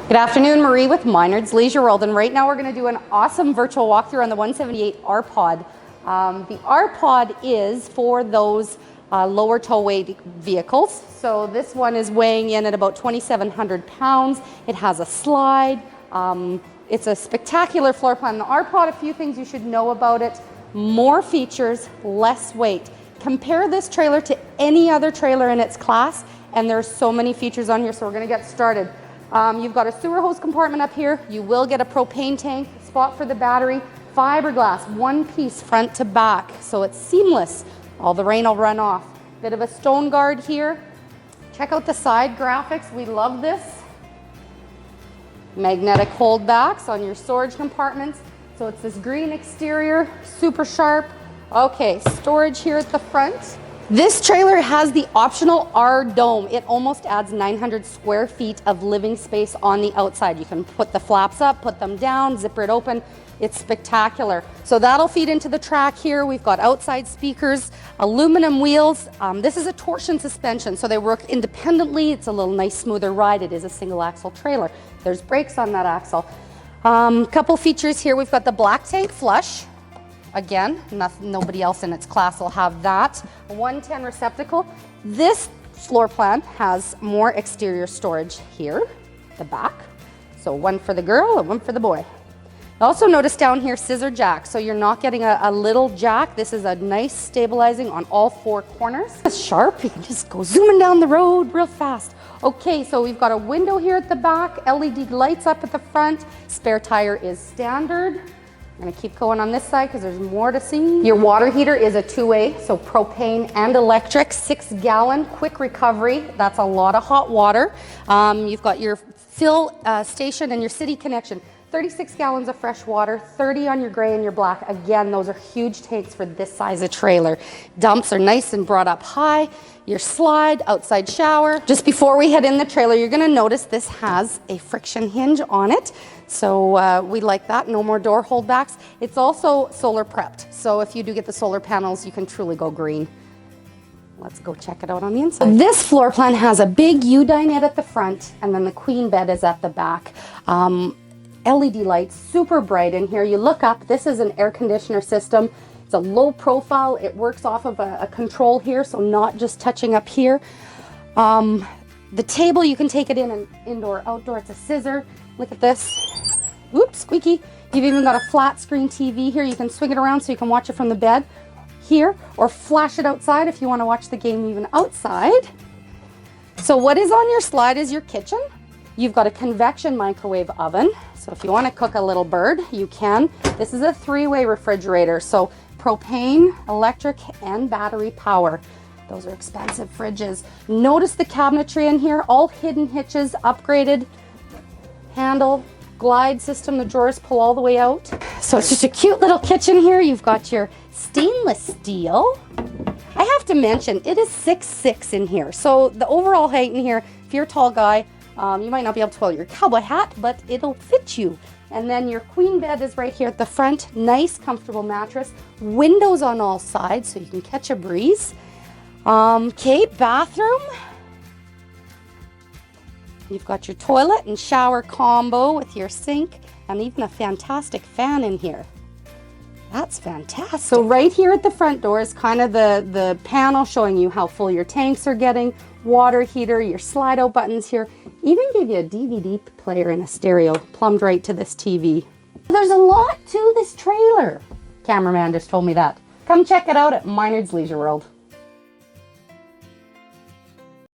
Good afternoon, Marie with Minard's Leisure World, and right now we're going to do an awesome virtual walkthrough on the 178 R-Pod. The R-Pod is for those lower tow weight vehicles. So this one is weighing in at about 2,700 pounds. It has a slide. It's a spectacular floor plan. The R-Pod, a few things you should know about it. More features, less weight. Compare this trailer to any other trailer in its class, and there's so many features on here, so we're going to get started. You've got a sewer hose compartment up here. You will get a propane tank, spot for the battery, fiberglass, one piece front to back, so it's seamless. All the rain will run off. Bit of a stone guard here. Check out the side graphics. We love this. Magnetic holdbacks on your storage compartments. So it's this green exterior, super sharp. Okay, storage here at the front. This trailer has the optional R-Dome. It almost adds 900 square feet of living space on the outside. You can put the flaps up, put them down, zipper it open. It's spectacular. So that'll feed into the track here. We've got outside speakers, aluminum wheels. This is a torsion suspension, so they work independently. It's a little nice, smoother ride. It is a single axle trailer. There's brakes on that axle. Couple features here. We've got the black tank flush. Again, nobody else in its class will have that. A 110 receptacle. This floor plan has more exterior storage here, the back. So one for the girl and one for the boy. Also notice down here scissor jack, so you're not getting a little jack. This is a nice stabilizing on all four corners. It's sharp, you can just go zooming down the road real fast. Okay, so we've got a window here at the back, LED lights up at the front, spare tire is standard. I'm going to keep going on this side because there's more to see. Your water heater is a two-way, so propane and electric, 6-gallon, quick recovery. That's a lot of hot water. You've got your fill station and your city connection. 36 gallons of fresh water, 30 on your gray and your black. Again, those are huge tanks for this size of trailer. Dumps are nice and brought up high. Your slide, outside shower. Just before we head in the trailer, you're gonna notice this has a friction hinge on it. So we like that, no more door holdbacks. It's also solar prepped. So if you do get the solar panels, you can truly go green. Let's go check it out on the inside. This floor plan has a big U-dinette at the front, and then the queen bed is at the back. LED lights, super bright in here. You look up, this is an air conditioner system. It's a low profile. It works off of a control here, so not just touching up here. The table, you can take it in and indoor, outdoor. It's a scissor. Look at this. Oops, squeaky. You've even got a flat screen TV here. You can swing it around so you can watch it from the bed here, or flash it outside if you want to watch the game even outside. So what is on your slide is your kitchen. You've got a convection microwave oven. So if you want to cook a little bird, you can. This is a 3-way refrigerator. So propane, electric, and battery power. Those are expensive fridges. Notice the cabinetry in here, all hidden hitches, upgraded handle, glide system. The drawers pull all the way out. So it's just a cute little kitchen here. You've got your stainless steel. I have to mention, it is 6'6" in here. So the overall height in here, if you're a tall guy, you might not be able to wear your cowboy hat, but it'll fit you. And then your queen bed is right here at the front. Nice, comfortable mattress. Windows on all sides so you can catch a breeze. Okay, bathroom. You've got your toilet and shower combo with your sink and even a fantastic fan in here. That's fantastic. So right here at the front door is kind of the panel showing you how full your tanks are getting. Water heater, your slide out buttons here. Even give you a DVD player and a stereo plumbed right to this TV. There's a lot to this trailer. Cameraman just told me that. Come check it out at Minard's Leisure World.